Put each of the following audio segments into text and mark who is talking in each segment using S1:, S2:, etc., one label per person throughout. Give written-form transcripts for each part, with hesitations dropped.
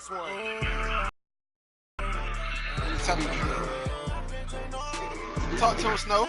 S1: last one.
S2: Talk to him, Snow.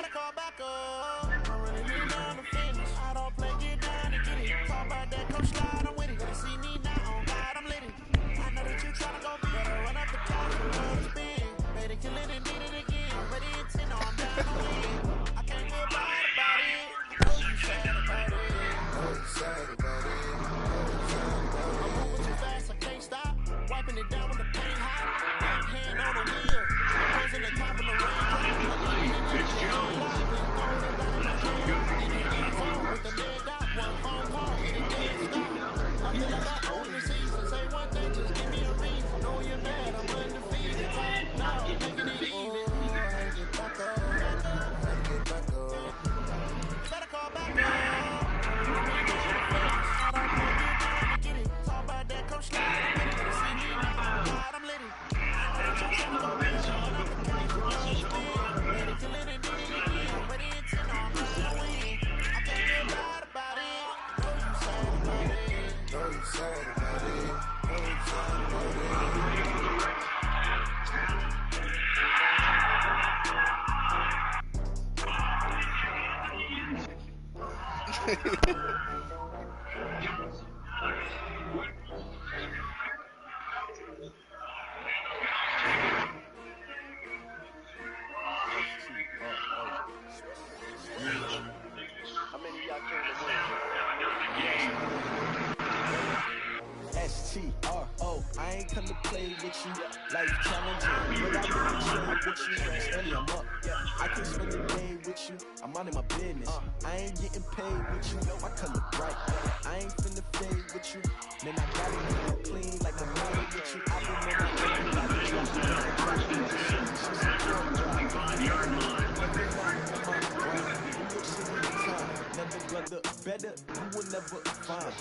S3: STRO, I ain't come to play with you. Life challenging, but I really chill with you. Early I'm up, I can spend the day with you. I'm minding my business. I ain't getting paid with you. My color bright. I ain't finna fade with you. Man, I gotta keep it clean like I'm made with you. I've been brother, better, you will never find.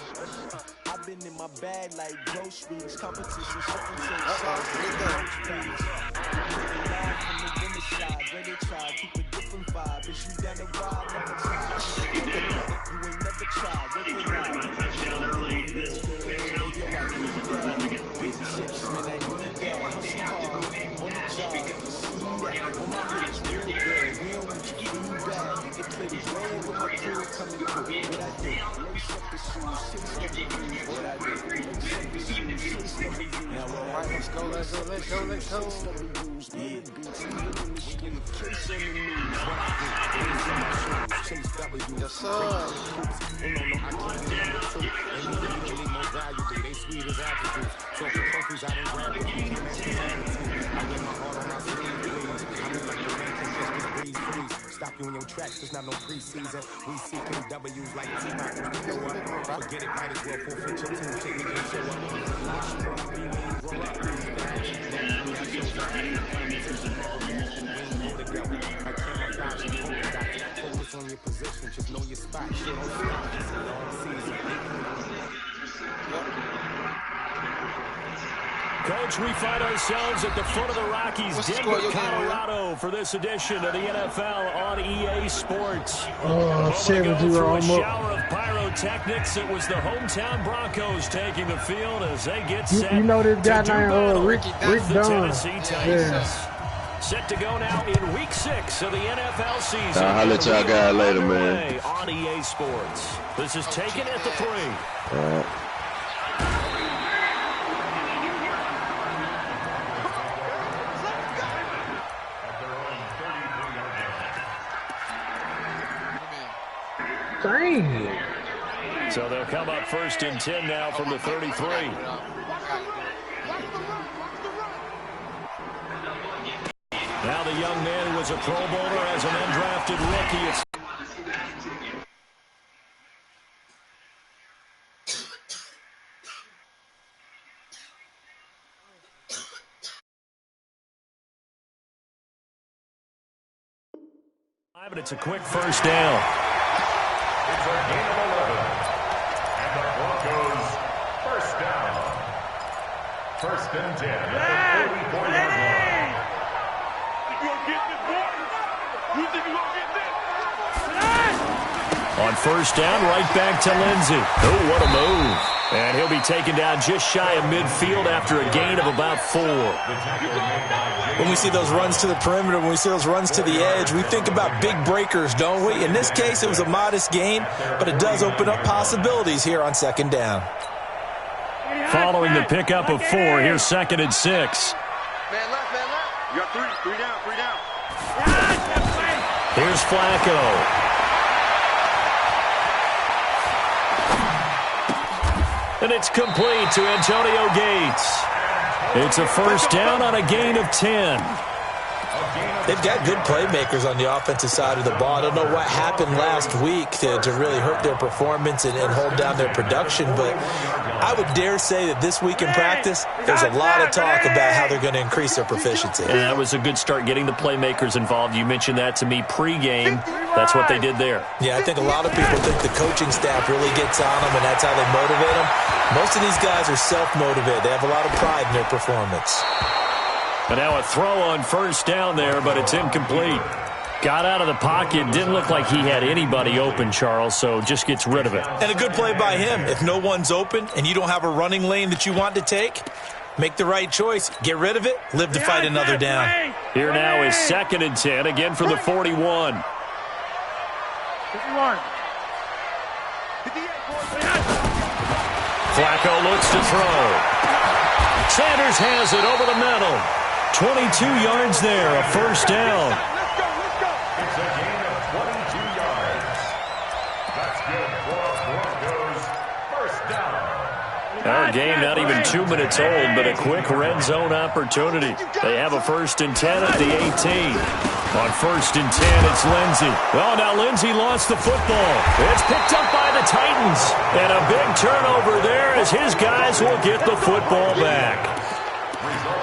S3: I've been in my bag like groceries, competition, shipping to the ready to try, keep a different vibe. Is you down the ride, never try. You ain't never tried, working out. Big chips, man, I need that. Hustle hard, on the job. On my wrist, real good. We don't want you feedback. It play the game with my crew coming through. What I do? Lace up the shoes, what I do? Lace up the shoes, now, all right, let's go.
S2: Yes, sir.
S4: Stop you in your tracks, there's not no preseason. We seeking W's like T-Mac. Forget it, might as well forfeit your team. Shit, we can show focus on your position, just know your spot. Shit on
S5: Coach, we find ourselves at the foot of the Rockies, Denver, Colorado, for this edition of the NFL on EA Sports.
S6: Oh, shit, we do
S5: a shower of pyrotechnics. It was the hometown Broncos taking the field as they get set.
S6: You know this guy named Rick Dunn.
S5: Tennessee Titans. Set to go now in Week 6 of the NFL season.
S7: I'll let y'all guys later, man.
S5: On EA Sports. This is taken at the 3.
S7: All right.
S5: So they'll come up 1st and 10 now from the 33. Now the young man who was a Pro Bowler as an undrafted rookie. But it's a quick first down.
S8: It's a gain of 11. And the Broncos, first down. 1st and 10 at the 44-yard line.
S9: You gonna get this, boy? You think you gonna get this?
S5: On 1st down, right back to Lindsey. Oh, what a move. And he'll be taken down just shy of midfield after a gain of about 4.
S1: When we see those runs to the perimeter, when we see those runs to the edge, we think about big breakers, don't we? In this case, it was a modest gain, but it does open up possibilities here on second down.
S5: Following the pickup of 4, here's 2nd and 6.
S9: Man left, man left. You got 3 down, 3 down.
S5: Here's Flacco. And it's complete to Antonio Gates. It's a first down on a gain of 10.
S1: They've got good playmakers on the offensive side of the ball. I don't know what happened last week to really hurt their performance and hold down their production, but I would dare say that this week in practice, there's a lot of talk about how they're going to increase their proficiency.
S5: And that was a good start getting the playmakers involved. You mentioned that to me pregame. That's what they did there. Yeah,
S1: I think a lot of people think the coaching staff really gets on them, and that's how they motivate them. Most of these guys are self-motivated. They have a lot of pride in their performance.
S5: And now a throw on first down there, but it's incomplete. Got out of the pocket. Didn't look like he had anybody open, Charles, so just gets rid of it.
S1: And a good play by him. If no one's open and you don't have a running lane that you want to take, make the right choice. Get rid of it. Live to fight another down.
S5: Here now is 2nd and 10, again from the 41.
S9: 51.
S5: Flacco looks to throw. Sanders has it over the middle. 22 yards there, a first down.
S9: Let's go.
S8: It's a gain of 22 yards. That's good for Broncos. First down.
S5: Our game not even 2 minutes old, but a quick red zone opportunity. They have a 1st and 10 at the 18. On 1st and 10, it's Lindsey. Well, now Lindsey lost the football. It's picked up by the Titans. And a big turnover there as his guys will get the football back.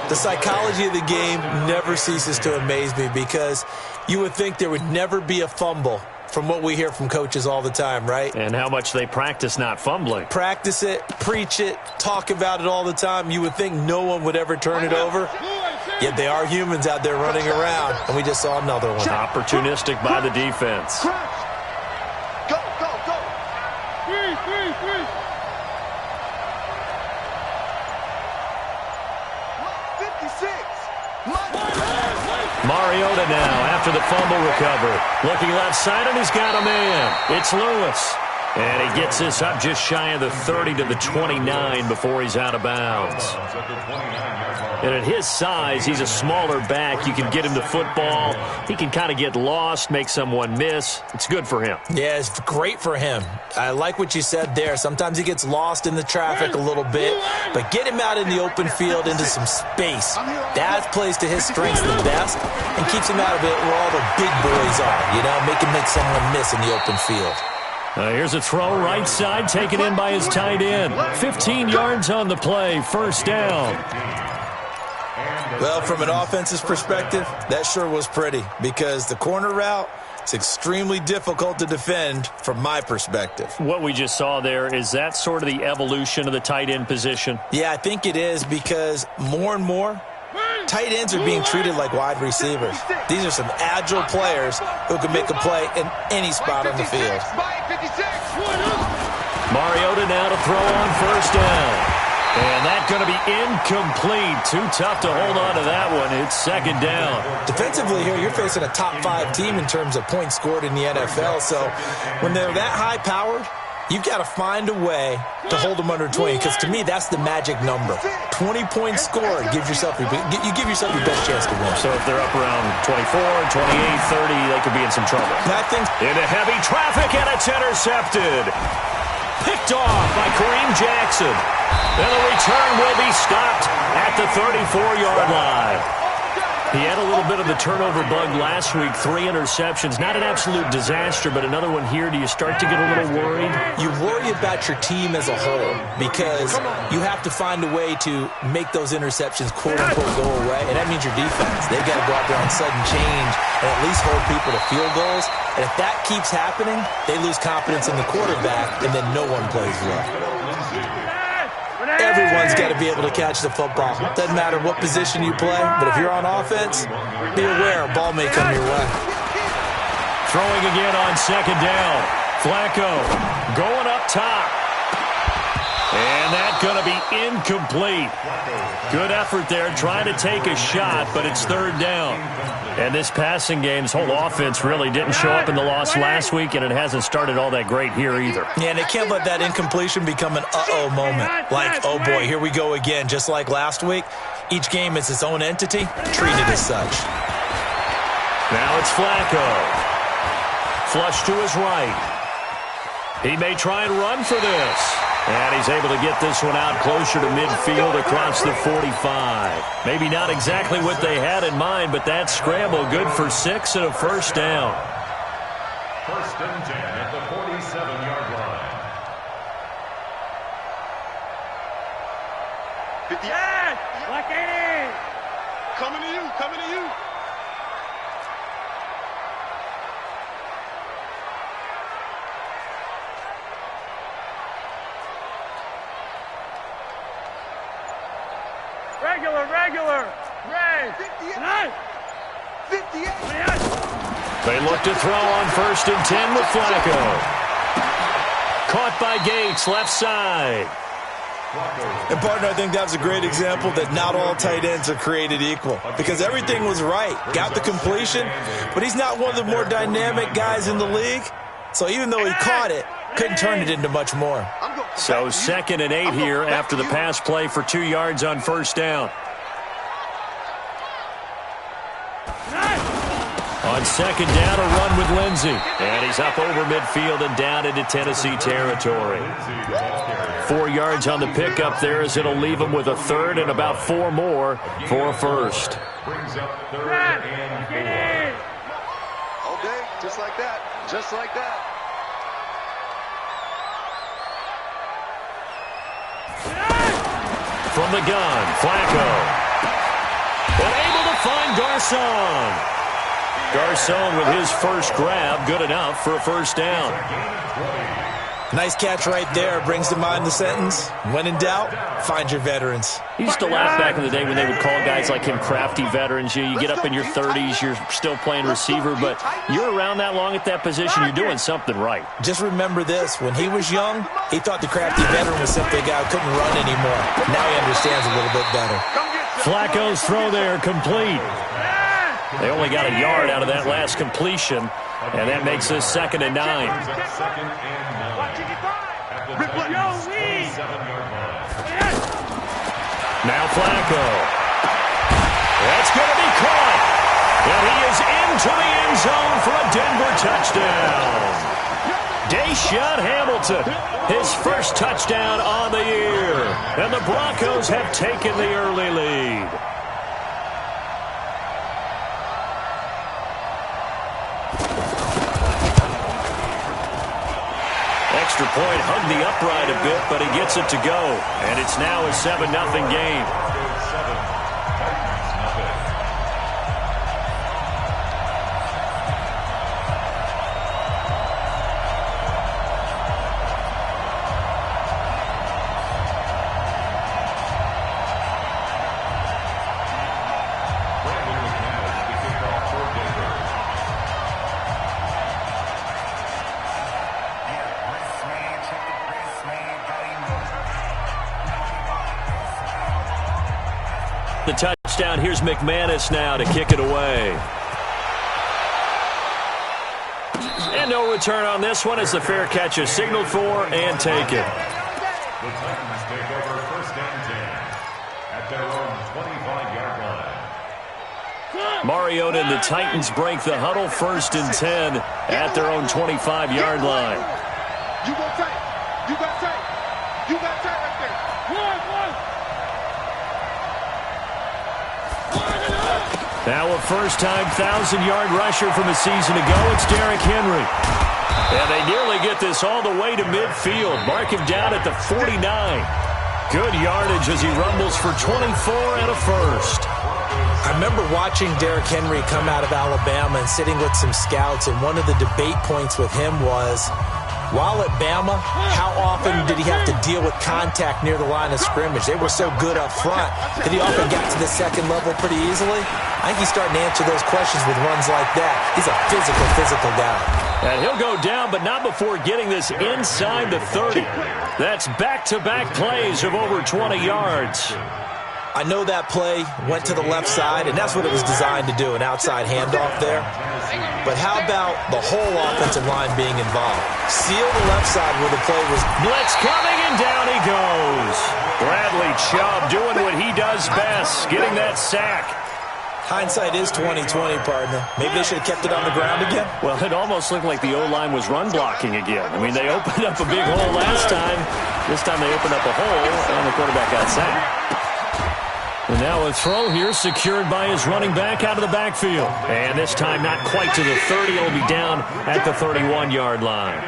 S1: The psychology of the game never ceases to amaze me because you would think there would never be a fumble from what we hear from coaches all the time, right?
S5: And how much they practice not fumbling.
S1: Practice it, preach it, talk about it all the time. You would think no one would ever turn it over. Yet they are humans out there running around, and we just saw another one.
S5: Opportunistic by the defense.
S9: Go. 3. 56.
S5: Mariota now after the fumble recovery. Looking left side, and he's got a man. It's Lewis. And he gets this up just shy of the 30 to the 29 before he's out of bounds. And at his size, he's a smaller back. You can get him the football. He can kind of get lost, make someone miss. It's good for him.
S1: Yeah, it's great for him. I like what you said there. Sometimes he gets lost in the traffic a little bit, but get him out in the open field into some space. That plays to his strengths the best and keeps him out of it where all the big boys are, make him make someone miss in the open field.
S5: Here's a throw right side, taken in by his tight end. 15 yards on the play, first down.
S1: Well, from an offensive perspective, that sure was pretty because the corner route is extremely difficult to defend from my perspective.
S5: What we just saw there, is that sort of the evolution of the tight end position?
S1: Yeah, I think it is because more and more, tight ends are being treated like wide receivers. These are some agile players who can make a play in any spot on the field.
S5: Mariota now to throw on first down. And that's going to be incomplete. Too tough to hold on to that one. It's second down.
S1: Defensively here, you're facing a top-5 team in terms of points scored in the NFL. So when they're that high-powered, you've got to find a way to hold them under 20, because to me, that's the magic number. 20 points scored, you give yourself your best chance to win.
S5: So if they're up around 24, 28, 30, they could be in some trouble. Into heavy traffic, and it's intercepted. Picked off by Kareem Jackson. And the return will be stopped at the 34-yard line. He had a little bit of the turnover bug last week, 3 interceptions. Not an absolute disaster, but another one here. Do you start to get a little worried?
S1: You worry about your team as a whole because you have to find a way to make those interceptions, quote-unquote, go away, and that means your defense. They've got to go out there on sudden change and at least hold people to field goals. And if that keeps happening, they lose confidence in the quarterback, and then no one plays well. Everyone's got to be able to catch the football. Doesn't matter what position you play, but if you're on offense, be aware a ball may come your way.
S5: Throwing again on second down. Flacco going up top. And that's going to be incomplete. Good effort there trying to take a shot, but it's third down. And this passing game's whole offense really didn't show up in the loss last week, and it hasn't started all that great here either.
S1: Yeah, and they can't let that incompletion become an uh-oh moment. Like, oh boy, here we go again. Just like last week, each game is its own entity, treated as such.
S5: Now it's Flacco. Flush to his right. He may try and run for this. And he's able to get this one out closer to midfield across the 45. Maybe not exactly what they had in mind, but that scramble good for 6 and a first down.
S8: First and 10 at the 47-yard line.
S9: 50. Yes! Like it! Coming to you, coming to you. Regular. Ray. 58. 58.
S5: They look to throw on first and 10 with Flacco. Caught by Gates, left side.
S1: And, partner, I think that was a great example that not all tight ends are created equal. Because everything was right. Got the completion, but he's not one of the more dynamic guys in the league. So even though he caught it, couldn't turn it into much more.
S5: So 2nd and 8 here after the pass play for 2 yards on first down. On second down, a run with Lindsey. And he's up over midfield and down into Tennessee territory. 4 yards on the pickup there as it'll leave him with a third and about 4 more for a first.
S8: Brings up 3rd and 4.
S2: Okay, just like that. Just like that.
S5: From the gun, Flacco. And able to find Garcon. Garcon with his first grab, good enough for a first down.
S1: Nice catch right there. Brings to mind the sentence, when in doubt, find your veterans.
S5: He used to laugh back in the day when they would call guys like him crafty veterans. You get up in your 30s, you're still playing receiver, but you're around that long at that position, you're doing something right.
S1: Just remember this. When he was young, he thought the crafty veteran was simply a guy who couldn't run anymore. Now he understands a little bit better.
S5: Flacco's throw there, complete. They only got a yard out of that last completion, and that makes this 2nd and 9.
S8: Second and 9. At the 27-yard line.
S5: Now Flacco. That's going to be caught. And he is into the end zone for a Denver touchdown. Deshaun Hamilton, his first touchdown on the year. And the Broncos have taken the early lead. Extra point hugged the upright a bit, but he gets it to go. And it's now a 7-0 game. The touchdown. Here's McManus now to kick it away. And no return on this one as the fair catch is signaled for and taken.
S8: The Titans take over first and 10 at their own 25-yard line.
S5: Mariota and the Titans break the huddle, first and 10 at their own 25-yard line.
S9: You got tight. You got tight. You got tight right there.
S5: Now a first-time 1,000-yard rusher from a season ago, it's Derrick Henry. And they nearly get this all the way to midfield. Mark him down at the 49. Good yardage as he rumbles for 24 and a first.
S1: I remember watching Derrick Henry come out of Alabama and sitting with some scouts, and one of the debate points with him was, While at Bama, how often did he have to deal with contact near the line of scrimmage? They were so good up front that he often got to the second level pretty easily. I think he's starting to answer those questions with runs like that. He's a physical guy.
S5: And he'll go down, but not before getting this inside the 30. That's back-to-back plays of over 20 yards.
S1: I know that play went to the left side, and that's what it was designed to do, an outside handoff there. But how about the whole offensive line being involved? Seal the left side where the play was.
S5: Blitz coming, and down he goes. Bradley Chubb doing what he does best, getting that sack.
S1: Hindsight is 20/20, partner. Maybe they should have kept it on the ground again.
S5: Well, it almost looked like the O-line was run blocking again. I mean, they opened up a big hole last time. This time they opened up a hole, and the quarterback got sacked. And now a throw here secured by his running back out of the backfield. And this time not quite to the 30. It'll be down at the 31-yard line.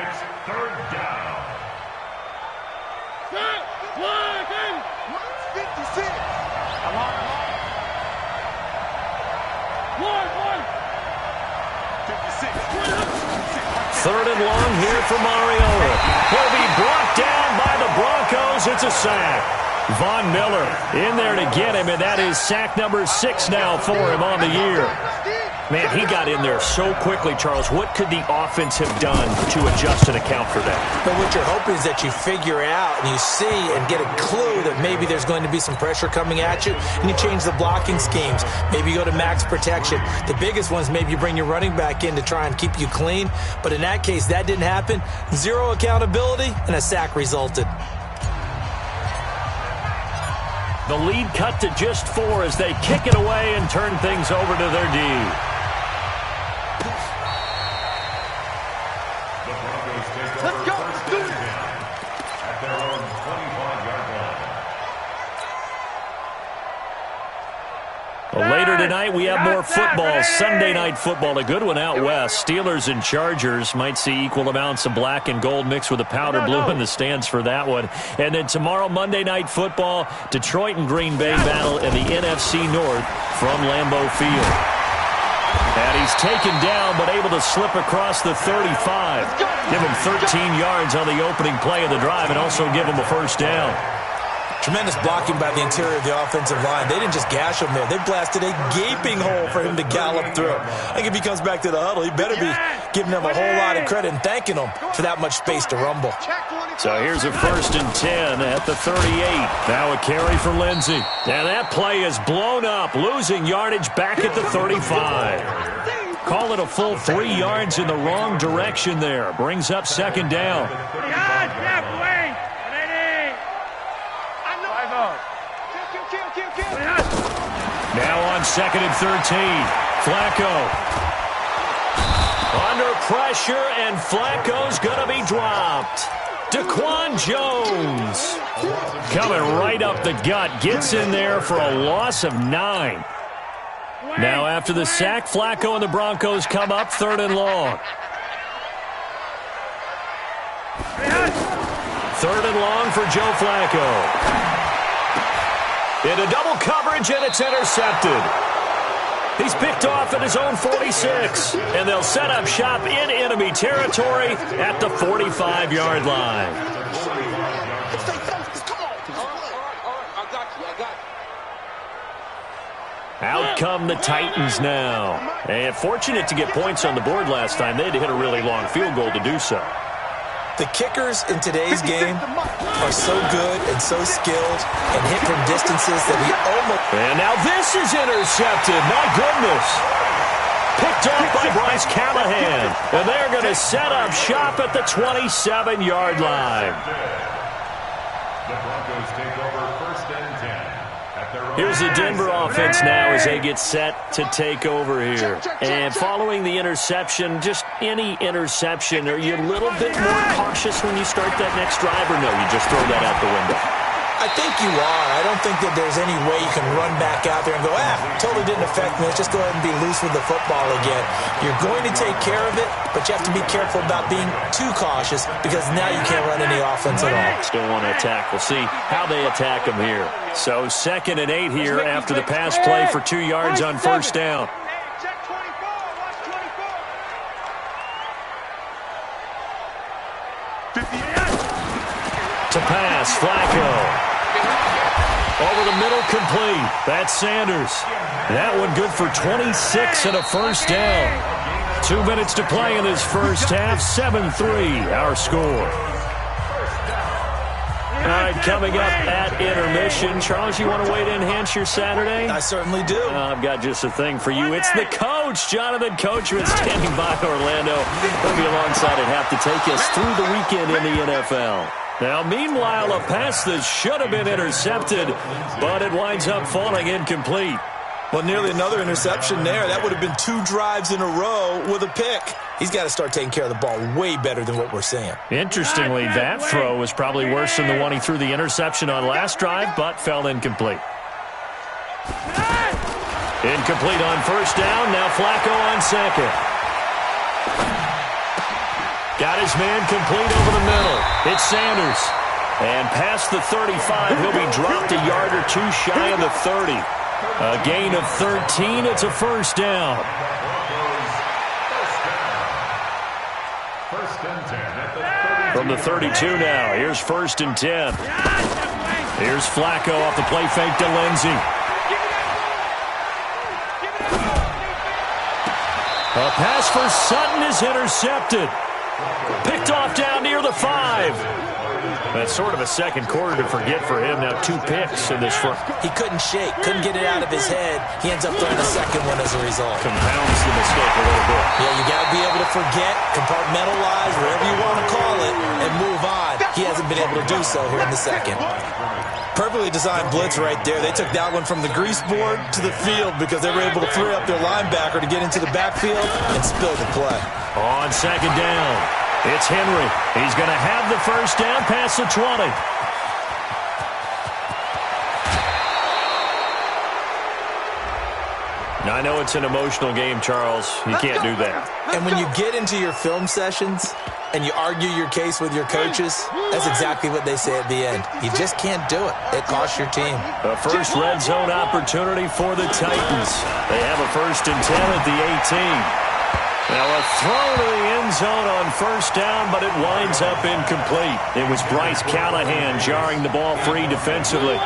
S5: Third and long here for Mariota. He'll be brought down by the Broncos. It's a sack. Von Miller in there to get him, and that is sack number 6 now for him on the year. Man, he got in there so quickly, Charles. What could the offense have done to adjust and account for that?
S1: But what you're hoping is that you figure out and you see and get a clue that maybe there's going to be some pressure coming at you, and you change the blocking schemes. Maybe you go to max protection. The biggest ones, maybe you bring your running back in to try and keep you clean. But in that case, that didn't happen. Zero accountability, and a sack resulted.
S5: The lead cut to just 4 as they kick it away and turn things over to their D.
S9: Let's go. Let's do it.
S8: At their own 25-yard line.
S5: Well, later tonight, we have more football. Sunday night football, a good one out west. Steelers and Chargers might see equal amounts of black and gold mixed with a powder blue in the stands for that one. And then tomorrow, Monday night football, Detroit and Green Bay battle in the NFC North from Lambeau Field. And he's taken down, but able to slip across the 35. Give him 13 yards on the opening play of the drive and also give him a first down.
S1: Tremendous blocking by the interior of the offensive line. They didn't just gash him there. They blasted a gaping hole for him to gallop through. I think if he comes back to the huddle, he better be giving them a whole lot of credit and thanking them for that much space to rumble.
S5: So here's a 1st and 10 at the 38. Now a carry for Lindsey. And that play is blown up, losing yardage back at the 35. Call it a full 3 yards in the wrong direction there. Brings up 2nd down. Now on 2nd and 13. Flacco. Under pressure, and Flacco's going to be dropped. Daquan Jones. Coming right up the gut. Gets in there for a loss of 9. Now after the sack, Flacco and the Broncos come up 3rd and long. 3rd and long for Joe Flacco. Into double coverage, and it's intercepted. He's picked off at his own 46, and they'll set up shop in enemy territory at the 45-yard line. Out come the Titans now. And fortunate to get points on the board last time. They had to hit a really long field goal to do so.
S1: The kickers in today's game are so good and so skilled and hit from distances that we almost...
S5: And now this is intercepted. My goodness. Picked off by Bryce Callahan. And they're going to set up shop at the 27-yard line.
S8: The Broncos take over 1st and 10.
S5: Here's the Denver offense now as they get set to take over here. And following the interception, just any interception, are you a little bit more cautious when you start that next drive, or no, you just throw that out the window?
S1: I think you are. I don't think that there's any way you can run back out there and go, totally didn't affect me. Let's just go ahead and be loose with the football again. You're going to take care of it, but you have to be careful about being too cautious because now you can't run any offense at all.
S5: Still want to attack. We'll see how they attack them here. So 2nd and 8 here after the pass play for 2 yards on 1st down. Flacco. Over the middle, complete. That's Sanders. That one good for 26 and a first down. 2 minutes to play in this first half. 7-3, our score. All right, coming up at intermission. Charles, you want to wait to enhance your Saturday?
S1: I certainly do.
S5: I've got just a thing for you. It's the coach, Jonathan Coachman, standing by Orlando. He'll be alongside at half to take us through the weekend in the NFL. Now, meanwhile, a pass that should have been intercepted, but it winds up falling incomplete.
S1: Well, nearly another interception there. That would have been 2 drives in a row with a pick. He's got to start taking care of the ball way better than what we're seeing.
S5: Interestingly, that throw was probably worse than the one he threw the interception on last drive, but fell incomplete. Incomplete on first down. Now Flacco on second. Got his man complete over the middle. It's Sanders. And past the 35, he'll be dropped a yard or 2 shy of the 30. A gain of 13. It's a first down. From the 32 now. Here's 1st and 10. Here's Flacco off the play fake to Lindsey. A pass for Sutton is intercepted. Picked off down near the 5. That's sort of a second quarter to forget for him. Now 2 picks in this front.
S1: He couldn't shake, couldn't get it out of his head. He ends up throwing a second one as a result.
S5: Compounds the mistake a little bit.
S1: Yeah, you got to be able to forget, compartmentalize, whatever you want to call it, and move on. He hasn't been able to do so here in the second. Perfectly designed blitz right there. They took that one from the grease board to the field because they were able to free up their linebacker to get into the backfield and spill the play.
S5: On second down, it's Henry. He's going to have the first down past the 20. Now, I know it's an emotional game, Charles. You can't do that.
S1: And when you get into your film sessions and you argue your case with your coaches, that's exactly what they say at the end. You just can't do it. It costs your team.
S5: A first red zone opportunity for the Titans. They have a 1st and 10 at the 18. Now a throw to the end zone on first down, but it winds up incomplete. It was Bryce Callahan jarring the ball free defensively.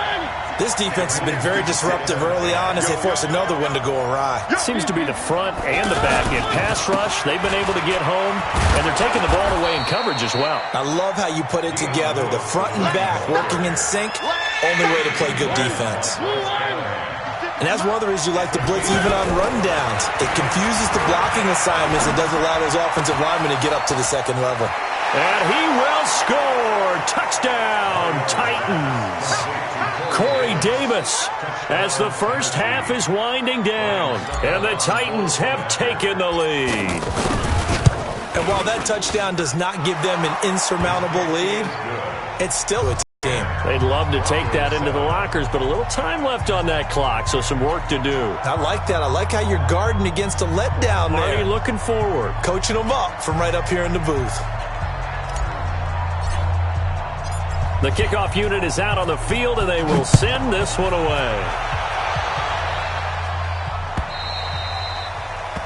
S1: This defense has been very disruptive early on as they force another one to go awry.
S5: It seems to be the front and the back end. Pass rush, they've been able to get home, and they're taking the ball away in coverage as well.
S1: I love how you put it together. The front and back working in sync, only way to play good defense. And that's one of the reasons you like to blitz even on rundowns. It confuses the blocking assignments and doesn't allow those offensive linemen to get up to the second level.
S5: And he will score. Touchdown, Titans. Corey Davis as the first half is winding down. And the Titans have taken the lead.
S1: And while that touchdown does not give them an insurmountable lead, it's still a team.
S5: They'd love to take that into the lockers, but a little time left on that clock, so some work to do.
S1: I like that. I like how you're guarding against a letdown there.
S5: Already looking forward.
S1: Coaching them up from right up here in the booth.
S5: The kickoff unit is out on the field, and they will send this one away.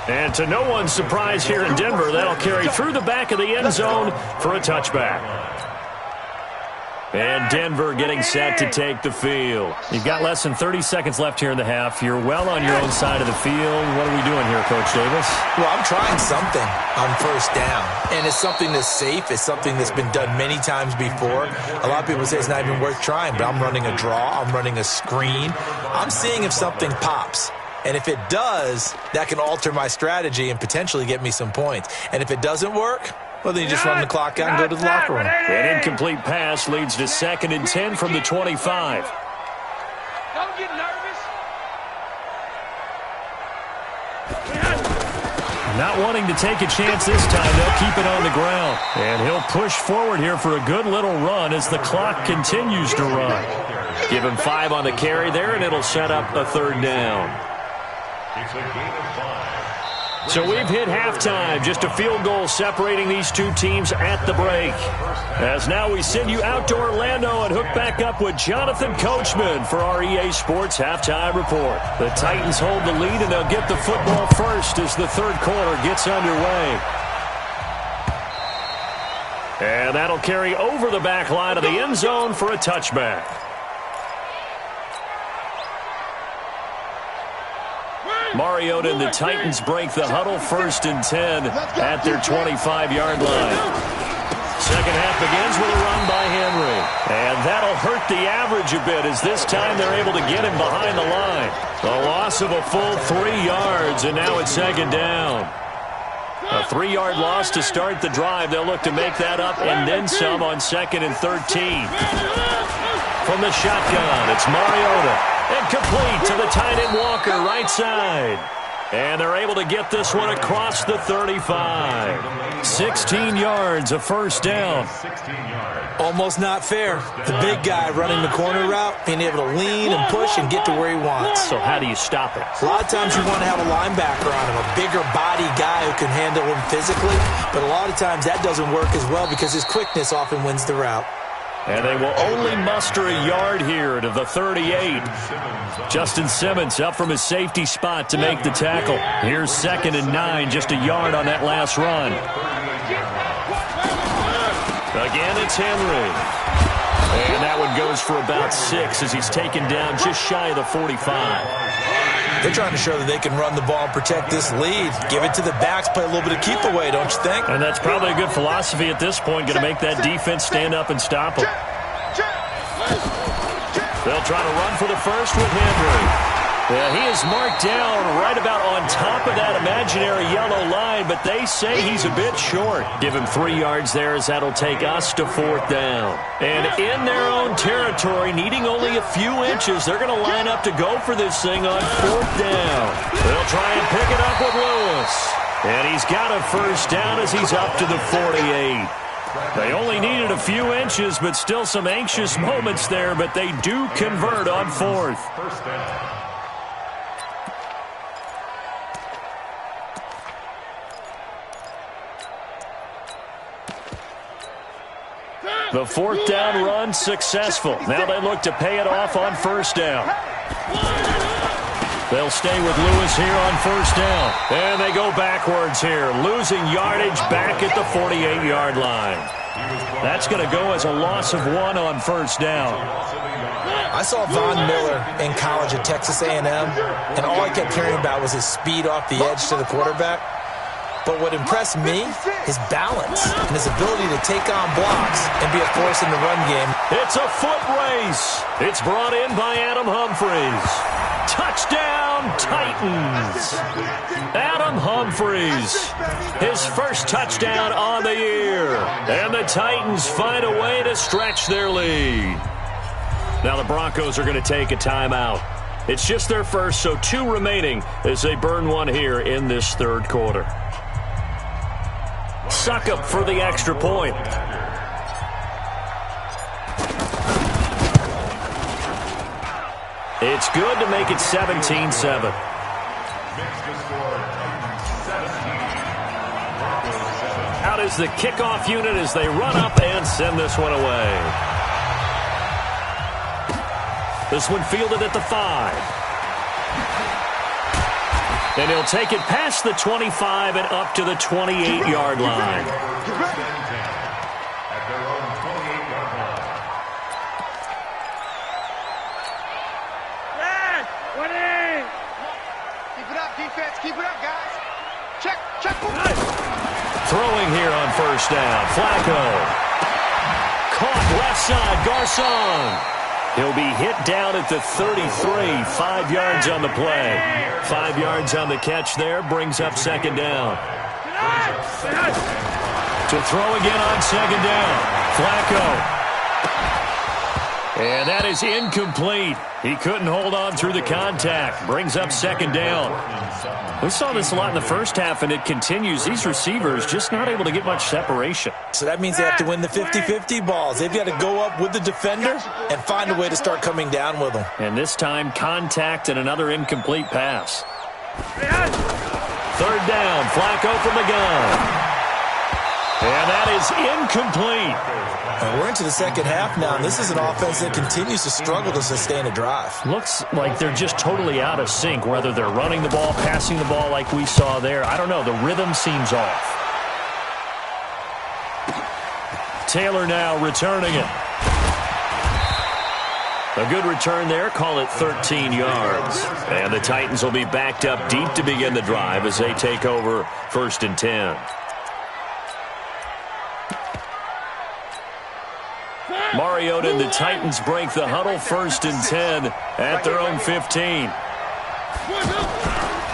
S5: And to no one's surprise here in Denver, that'll carry through the back of the end zone for a touchback. And Denver getting set to take the field. You've got less than 30 seconds left here in the half. You're well on your own side of the field. What are we doing here, Coach Davis?
S1: Well, I'm trying something on first down. And it's something that's safe. It's something that's been done many times before. A lot of people say it's not even worth trying, but I'm running a draw. I'm running a screen. I'm seeing if something pops. And if it does, that can alter my strategy and potentially get me some points. And if it doesn't work, well, then you just run the clock out and go to the locker room.
S5: An incomplete pass leads to 2nd and 10 from the 25.
S9: Don't get nervous.
S5: Not wanting to take a chance this time, they'll keep it on the ground. And he'll push forward here for a good little run as the clock continues to run. Give him 5 on the carry there, and it'll set up a 3rd down.
S8: It's a gain of 5.
S5: So we've hit halftime, just a field goal separating these two teams at the break. As now we send you out to Orlando and hook back up with Jonathan Coachman for our EA Sports Halftime Report. The Titans hold the lead, and they'll get the football first as the 3rd quarter gets underway. And that'll carry over the back line of the end zone for a touchback. Mariota and the Titans break the huddle, 1st and 10 at their 25-yard line. Second half begins with a run by Henry. And that'll hurt the average a bit as this time they're able to get him behind the line. A loss of a full 3 yards, and now it's 2nd down. A 3-yard loss to start the drive. They'll look to make that up and then some on 2nd and 13. From the shotgun, it's Mariota. And complete to the tight end Walker, right side. And they're able to get this one across the 35. 16 yards, a first down.
S1: Almost not fair. The big guy running the corner route, being able to lean and push and get to where he wants.
S5: So how do you stop it?
S1: A lot of times you want to have a linebacker on him, a bigger body guy who can handle him physically. But a lot of times that doesn't work as well because his quickness often wins the route.
S5: And they will only muster a yard here to the 38. Justin Simmons up from his safety spot to make the tackle. Here's 2nd and 9, just a yard on that last run. Again, it's Henry. And that one goes for about 6 as he's taken down just shy of the 45.
S1: They're trying to show that they can run the ball and protect this lead. Give it to the backs, play a little bit of keep away, don't you think?
S5: And that's probably a good philosophy at this point, going to make that defense stand up and stop them. They'll try to run for the first with Henry. Yeah, he is marked down right about on top of that imaginary yellow line, but they say he's a bit short. Give him 3 yards there as that'll take us to 4th down. And in their own territory, needing only a few inches, they're going to line up to go for this thing on 4th down. They'll try and pick it up with Lewis. And he's got a first down as he's up to the 48. They only needed a few inches, but still some anxious moments there, but they do convert on 4th.
S8: First down.
S5: The 4th down run successful. Now they look to pay it off on 1st down. They'll stay with Lewis here on 1st down. And they go backwards here, losing yardage back at the 48-yard line. That's going to go as a loss of 1 on 1st down.
S1: I saw Von Miller in college at Texas A&M, and all I kept hearing about was his speed off the edge to the quarterback. But what impressed me, his balance and his ability to take on blocks and be a force in the run game.
S5: It's a foot race. It's brought in by Adam Humphries. Touchdown, Titans. Adam Humphries, his first touchdown on the year. And the Titans find a way to stretch their lead. Now the Broncos are going to take a timeout. It's just their first, so 2 remaining as they burn one here in this 3rd quarter. Succop for the extra point. It's good to make it 17-7. Out is the kickoff unit as they run up and send this one away. This one fielded at the 5. And he'll take it past the 25 and up to the 28-yard line.
S8: At their own 28-yard line.
S9: Keep it up, defense. Keep it up, guys. Check.
S5: Throwing here on 1st down. Flacco. Caught left side. Garcon. He'll be hit down at the 33, 5 yards on the play. 5 yards on the catch there, brings up 2nd down. To throw again on 2nd down. Flacco. And that is incomplete. He couldn't hold on through the contact. Brings up 2nd down. We saw this a lot in the first half, and it continues. These receivers just not able to get much separation.
S1: So that means they have to win the 50-50 balls. They've got to go up with the defender and find a way to start coming down with them.
S5: And this time, contact and another incomplete pass. 3rd down, Flacco from the gun. And that is incomplete.
S1: And we're into the 2nd half now, and this is an offense that continues to struggle to sustain a drive.
S5: Looks like they're just totally out of sync, whether they're running the ball, passing the ball like we saw there. I don't know. The rhythm seems off. Taylor now returning it. A good return there. Call it 13 yards. And the Titans will be backed up deep to begin the drive as they take over 1st and 10. Mariota and the Titans break the huddle 1st and 10 at their own 15.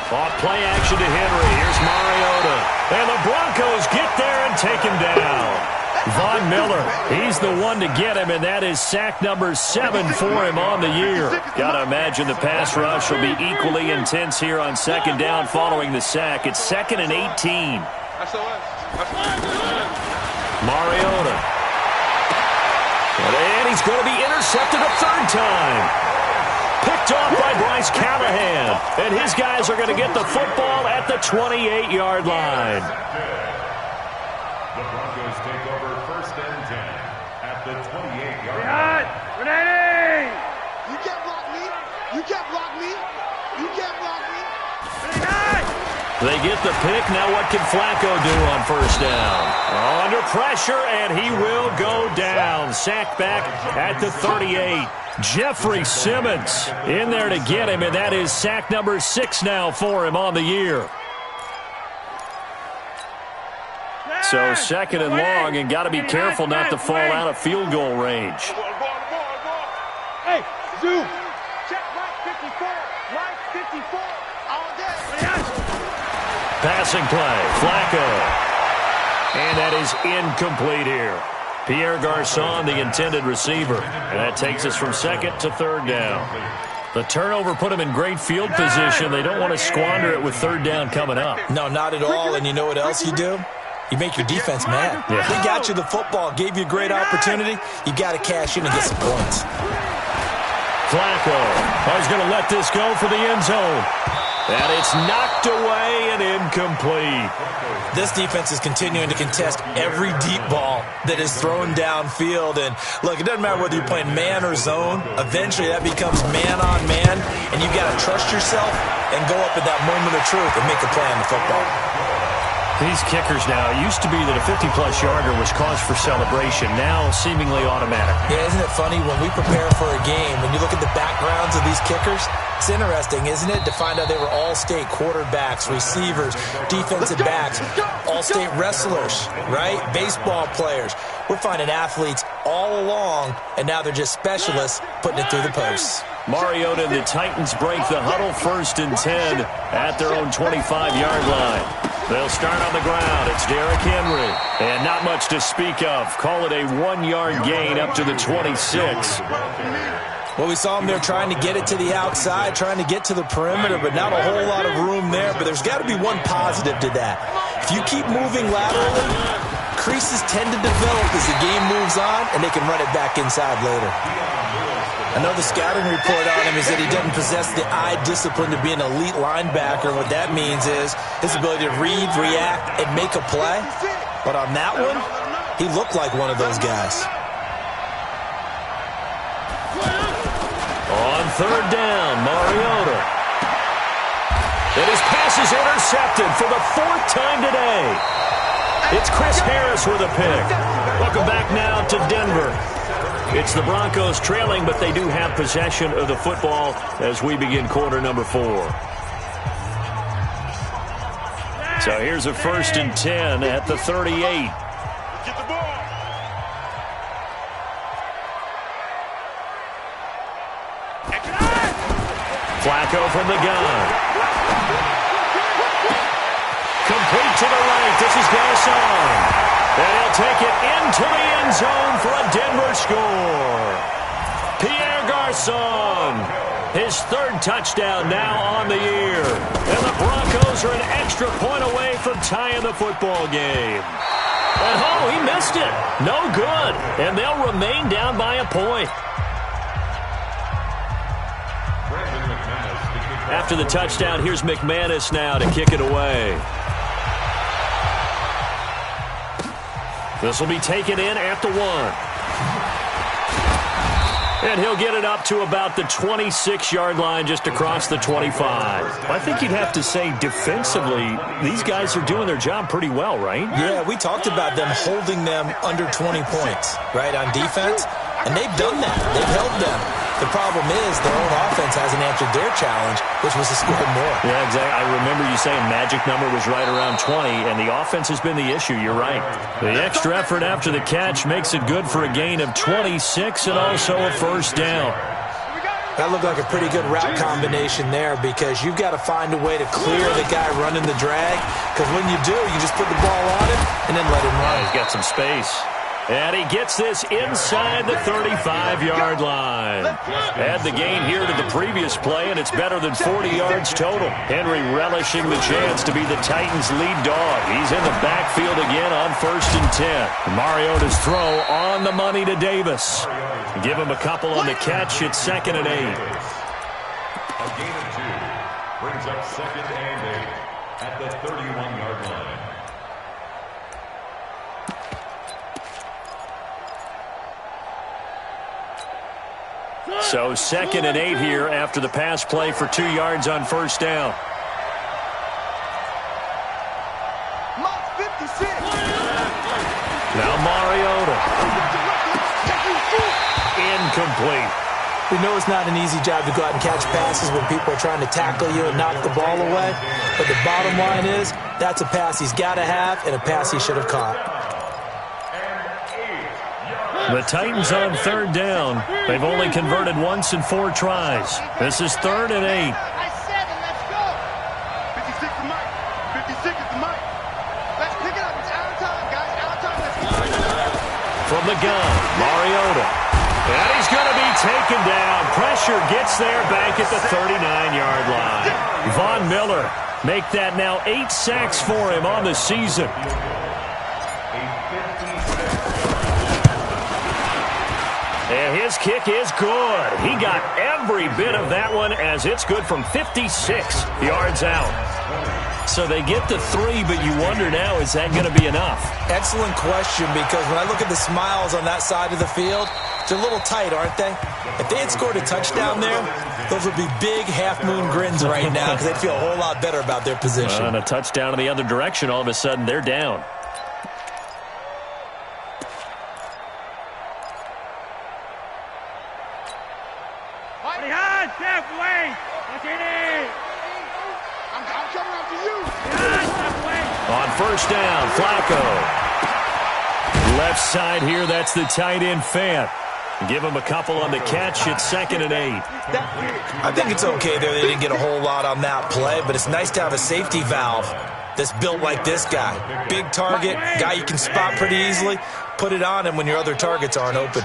S5: Off play action to Henry. Here's Mariota. And the Broncos get there and take him down. Von Miller, he's the one to get him, and that is sack number 7 for him on the year. Got to imagine the pass rush will be equally intense here on 2nd down following the sack. It's 2nd and 18. Mariota. And he's going to be intercepted a 3rd time. Picked off by Bryce Callahan. And his guys are going to get the football at the 28-yard line.
S8: The Broncos take over 1st and 10 at the 28-yard line.
S9: Ready!
S3: You can't block me. You can't block me. You can't block me.
S5: They get the pick. Now what can Flacco do on 1st down? Under pressure, and he will go down. Sacked back at the 38. Jeffrey Simmons in there to get him, and that is sack number 6 now for him on the year. So 2nd and long, and got to be careful not to fall out of field goal range.
S9: Hey, zoom. Check right 54. Right 54. All day.
S5: Passing play. Flacco. And that is incomplete here. Pierre Garçon, the intended receiver. And that takes us from 2nd to 3rd down. The turnover put them in great field position. They don't want to squander it with 3rd down coming up.
S1: No, not at all. And you know what else you do? You make your defense mad. Yeah. They got you the football, gave you a great opportunity. You got to cash in and get some points.
S5: Flacco is going to let this go for the end zone. And it's knocked away and incomplete.
S1: This defense is continuing to contest every deep ball that is thrown downfield. And, look, it doesn't matter whether you're playing man or zone. Eventually that becomes man on man, and you got to trust yourself and go up at that moment of truth and make a play on the football.
S5: These kickers now, it used to be that a 50-plus yarder was cause for celebration, now seemingly automatic.
S1: Yeah, isn't it funny when we prepare for a game, when you look at the backgrounds of these kickers, it's interesting, isn't it, to find out they were all-state quarterbacks, receivers, defensive backs, all-state wrestlers, right? Baseball players. We're finding athletes all along, and now they're just specialists putting it through the posts.
S5: Mariota and the Titans break the huddle 1st and 10 at their own 25-yard line. They'll start on the ground. It's Derrick Henry. And not much to speak of. Call it a 1-yard gain up to the 26.
S1: Well, we saw him there trying to get it to the outside, trying to get to the perimeter, but not a whole lot of room there. But there's got to be one positive to that. If you keep moving laterally, creases tend to develop as the game moves on, and they can run it back inside later. I know the scouting report on him is that he doesn't possess the eye discipline to be an elite linebacker. What that means is his ability to read, react, and make a play. But on that one, he looked like one of those guys.
S5: On 3rd down, Mariota. And his pass is intercepted for the 4th time today. It's Chris Harris with a pick. Welcome back now to Denver. It's the Broncos trailing, but they do have possession of the football as we begin quarter number 4. So here's a 1st and 10 at the 38.
S9: Get the ball.
S5: Flacco from the gun. Complete to the right. This is Garçon. And he'll take it into the end zone for a Denver score. Pierre Garçon, his 3rd touchdown now on the year. And the Broncos are an extra point away from tying the football game. And oh, he missed it. No good. And they'll remain down by a point. After the touchdown, here's McManus now to kick it away. This will be taken in at the 1. And he'll get it up to about the 26-yard line, just across the 25. I think you'd have to say defensively, these guys are doing their job pretty well, right?
S1: Yeah, we talked about them holding them under 20 points, right, on defense. And they've done that. They've held them. The problem is their own offense hasn't answered their challenge, which was to score more.
S5: Yeah, exactly. I remember you saying magic number was right around 20, and the offense has been the issue. You're right. The extra effort after the catch makes it good for a gain of 26 and also a first down.
S1: That looked like a pretty good route combination there because you've got to find a way to clear the guy running the drag, because when you do, you just put the ball on him and then let him run.
S5: He's got some space. And he gets this inside the 35-yard line. Add the gain here to the previous play, and it's better than 40 yards total. Henry relishing the chance to be the Titans' lead dog. He's in the backfield again on 1st and 10. Mariota's throw on the money to Davis. Give him a couple on the catch. It's 2nd and 8.
S8: A gain of 2 brings up 2nd and 8 at the 31-yard line.
S5: So 2nd and 8 here after the pass play for 2 yards on 1st down. Now Mariota. Incomplete.
S1: We know it's not an easy job to go out and catch passes when people are trying to tackle you and knock the ball away. But the bottom line is that's a pass he's got to have and a pass he should have caught.
S5: The Titans on 3rd down. They've only converted once in 4 tries. This is 3rd and 8.
S9: I said it, let's go. 56 is Mike. 56 is Mike. Let's pick it up. It's out of time, guys. Out of time. Let's go.
S5: From the gun, Mariota. And he's going to be taken down. Pressure gets there back at the 39-yard line. Von Miller make that now 8 sacks for him on the season. And his kick is good. He got every bit of that one as it's good from 56 yards out. So they get to 3, but you wonder now, is that going to be enough?
S1: Excellent question, because when I look at the smiles on that side of the field, they're a little tight, aren't they? If they had scored a touchdown there, those would be big half-moon grins right now because they'd feel a whole lot better about their position.
S5: And a touchdown in the other direction, all of a sudden they're down. On 1st down, Flacco. Left side here, that's the tight end Fant. Give him a couple on the catch. It's 2nd and 8.
S1: I think it's okay there. They didn't get a whole lot on that play, but it's nice to have a safety valve that's built like this guy. Big target, guy you can spot pretty easily. Put it on him when your other targets aren't open.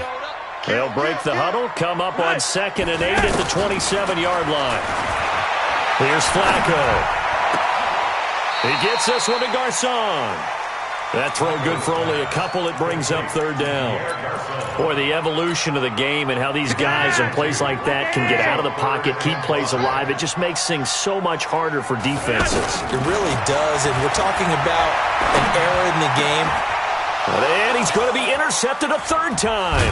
S5: They'll break the huddle, come up on 2nd and 8 at the 27-yard line. Here's Flacco. He gets this one to Garcon. That throw good for only a couple. It brings up 3rd down. Boy, the evolution of the game and how these guys on plays like that can get out of the pocket, keep plays alive, it just makes things so much harder for defenses.
S1: It really does, and we're talking about an error in the game.
S5: And he's going to be intercepted a 3rd time.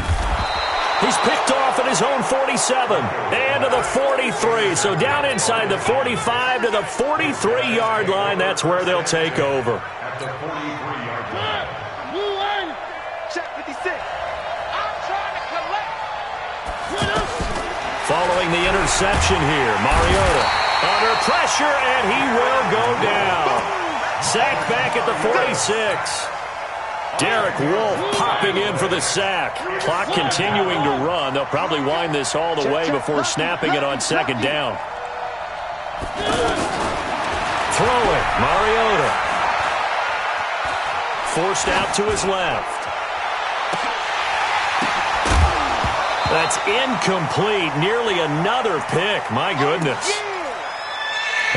S5: He's picked off at his own 47 and to the 43. So down inside the 45 to the 43-yard line. That's where they'll take over.
S8: At the 43-yard line.
S9: Check 56. I'm trying to collect.
S5: Following the interception here, Mariota under pressure, and he will go down. Sacked back at the 46. Derek Wolfe popping in for the sack. Clock continuing to run. They'll probably wind this all the way before snapping it on 2nd down. Throwing, Mariota. Forced out to his left. That's incomplete. Nearly another pick. My goodness.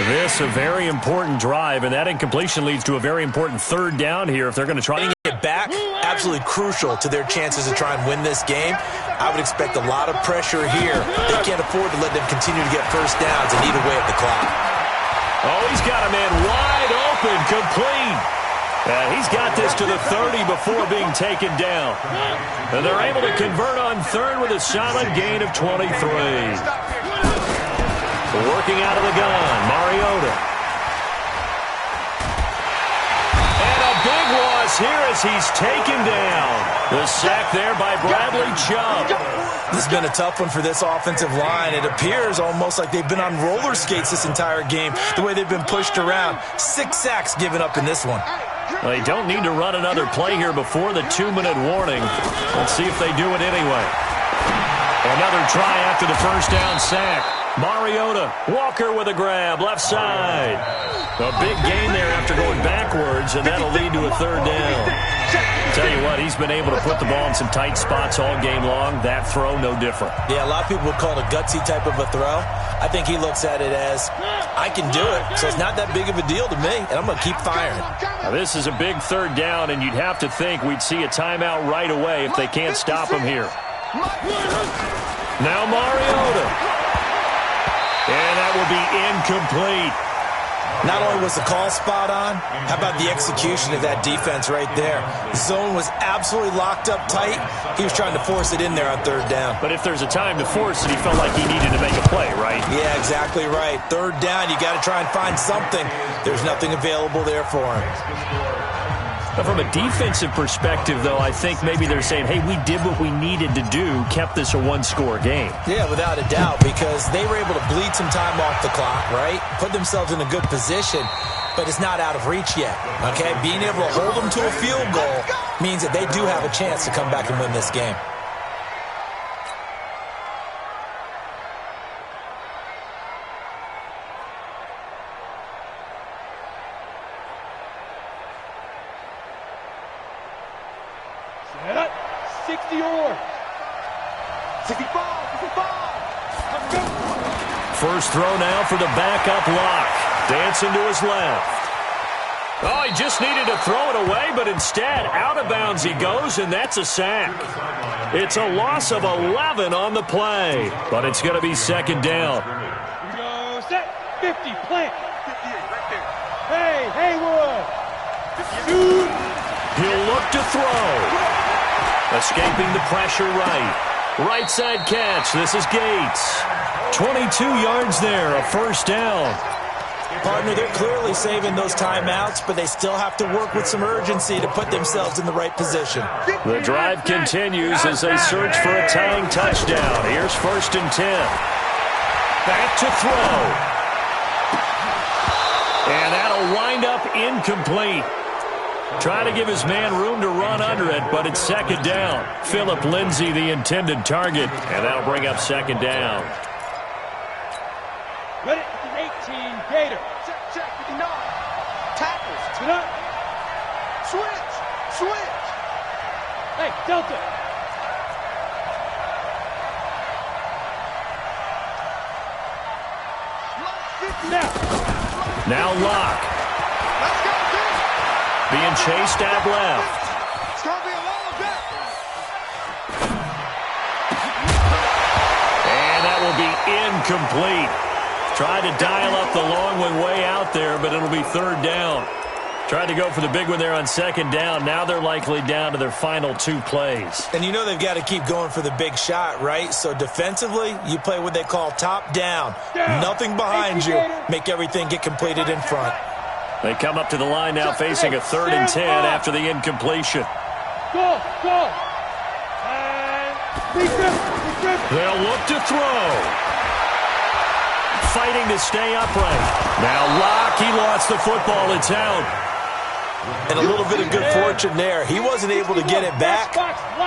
S5: This a very important drive, and that incompletion leads to a very important 3rd down here if they're going to try and
S1: get back. Absolutely crucial to their chances to try and win this game. I would expect a lot of pressure here. They can't afford to let them continue to get 1st downs and eat away at the clock.
S5: Oh, he's got a man wide open, complete. And he's got this to the 30 before being taken down. And they're able to convert on third with a solid gain of 23. Working out of the gun, Mariota. And a big loss here as he's taken down. The sack there by Bradley Chubb.
S1: This has been a tough one for this offensive line. It appears almost like they've been on roller skates this entire game, the way they've been pushed around. 6 sacks given up in this one.
S5: Well, they don't need to run another play here before the 2-minute warning. Let's see if they do it anyway. Another try after the first down sack. Mariota, Walker with a grab, left side. A big gain there after going backwards, and that'll lead to a third down. Tell you what, he's been able to put the ball in some tight spots all game long. That throw, no different.
S1: Yeah, a lot of people would call it a gutsy type of a throw. I think he looks at it as, I can do it, so it's not that big of a deal to me, and I'm going to keep firing.
S5: Now, this is a big third down, and you'd have to think we'd see a timeout right away if they can't stop him here. Now Mariota. And that will be incomplete.
S1: Not only was the call spot on, how about the execution of that defense right there? The zone was absolutely locked up tight. He was trying to force it in there on third down.
S5: But if there's a time to force it, he felt like he needed to make a play, right?
S1: Yeah, exactly right. Third down, you got to try and find something. There's nothing available there for him.
S5: But from a defensive perspective, though, I think maybe they're saying, hey, we did what we needed to do, kept this a one-score game.
S1: Yeah, without a doubt, because they were able to bleed some time off the clock, right? Put themselves in a good position, but it's not out of reach yet, okay? Being able to hold them to a field goal means that they do have a chance to come back and win this game.
S5: First throw now for the backup Lock. Dancing to his left. Oh, he just needed to throw it away, but instead, out of bounds he goes, and that's a sack. It's a loss of 11 on the play, but it's going to be second down.
S3: Here we go, set, 50, plant. 58, right there. Hey, Haywood. Shoot.
S5: He'll look to throw. Escaping the pressure right. Right side catch. This is Gates. 22 yards there, a first down.
S1: Partner, they're clearly saving those timeouts, but they still have to work with some urgency to put themselves in the right position.
S5: The drive continues as they search for a tying touchdown. Here's 1st and 10. Back to throw. And that'll wind up incomplete. Trying to give his man room to run under it, but it's second down. Philip Lindsay, the intended target, and that'll bring up second down.
S3: Ready, 18, Gator.
S9: Check, 59. Tackles.
S3: Sit up.
S9: Switch.
S3: Hey, Delta.
S5: Now Lock.
S9: Let's go, dude.
S5: Being chased at left.
S9: It's going to be a long day.
S5: And that will be incomplete. Tried to dial up the long one way out there, but it'll be third down. Tried to go for the big one there on second down. Now they're likely down to their final 2 plays.
S1: And you know they've got to keep going for the big shot, right? So defensively, you play what they call top down. Nothing behind you. Make everything get completed in front.
S5: They come up to the line now facing a 3rd and 10 after the incompletion.
S3: Go. And
S5: They'll look to throw. Fighting to stay upright. Now Lock, he lost the football. It's out.
S1: And a little bit of good fortune there. He wasn't able to get it back,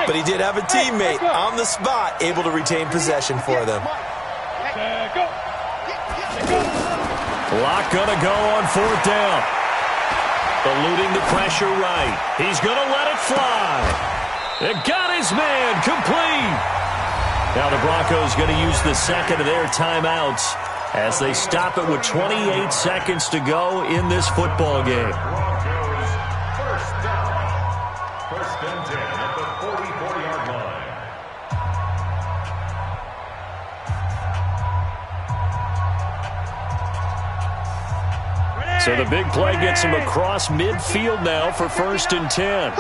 S1: but he did have a teammate on the spot able to retain possession for them.
S5: Lock gonna go on 4th down. Eluding the pressure right. He's gonna let it fly. It got his man complete. Now the Broncos gonna use the second of their timeouts as they stop it with 28 seconds to go in this football game.
S8: Broncos first down. 1st and 10 at the 44-yard line.
S5: So the big play gets him across midfield now for 1st and 10.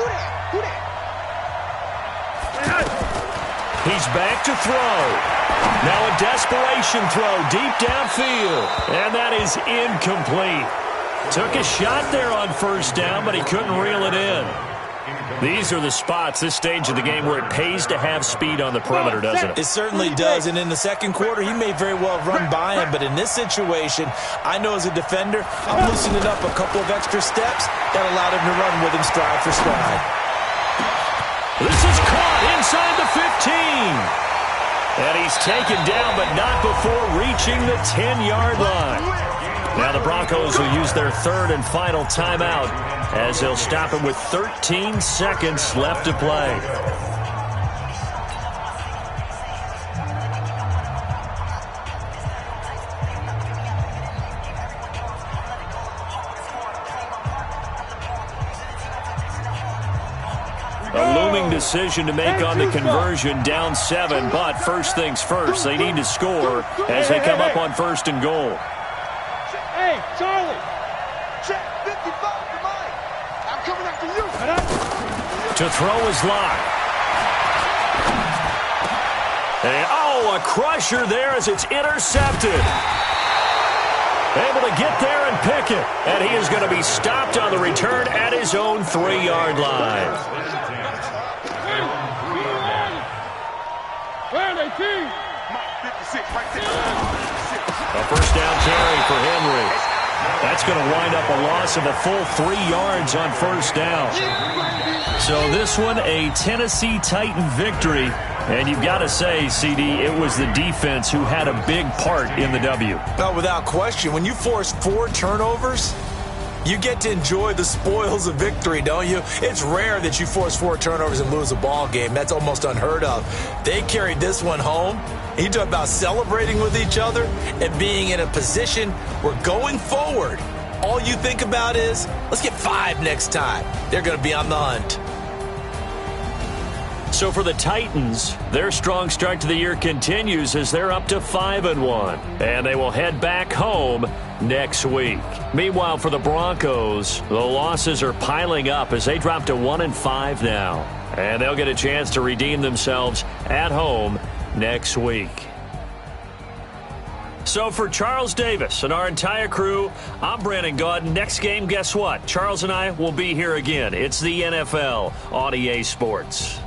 S5: He's back to throw. Now a desperation throw deep downfield. And that is incomplete. Took a shot there on 1st down, but he couldn't reel it in. These are the spots, this stage of the game, where it pays to have speed on the perimeter, doesn't it?
S1: It certainly does, and in the second quarter, he may very well run by him, but in this situation, I know as a defender, I'm loosening up a couple of extra steps that allowed him to run with him stride for stride.
S5: This is caught inside the 15. And he's taken down, but not before reaching the 10-yard line. Now the Broncos will use their 3rd and final timeout as they'll stop him with 13 seconds left to play. A looming decision to make on the conversion, down 7, but first things first, they need to score as they come up on 1st and goal.
S9: Hey, Charlie! Check 55 to Mike. I'm coming after you.
S5: To throw is locked. And, a crusher there as it's intercepted. Able to get there and pick it. And he is going to be stopped on the return at his own 3-yard line. A 1st down carry for Henry. That's going to wind up a loss of a full 3 yards on 1st down. So this one, a Tennessee Titan victory. And you've got to say, CD, it was the defense who had a big part in the W.
S1: No, without question. When you force 4 turnovers, you get to enjoy the spoils of victory, don't you? It's rare that you force 4 turnovers and lose a ball game. That's almost unheard of. They carried this one home. You talk about celebrating with each other and being in a position where going forward, all you think about is, let's get 5 next time. They're going to be on the hunt.
S5: So for the Titans, their strong start to the year continues as they're up to 5-1. And they will head back home next week. Meanwhile, for the Broncos, the losses are piling up as they drop to 1-5 now. And they'll get a chance to redeem themselves at home next week. So for Charles Davis and our entire crew, I'm Brandon Gaudin. Next game, guess what? Charles and I will be here again. It's the NFL on EA Sports.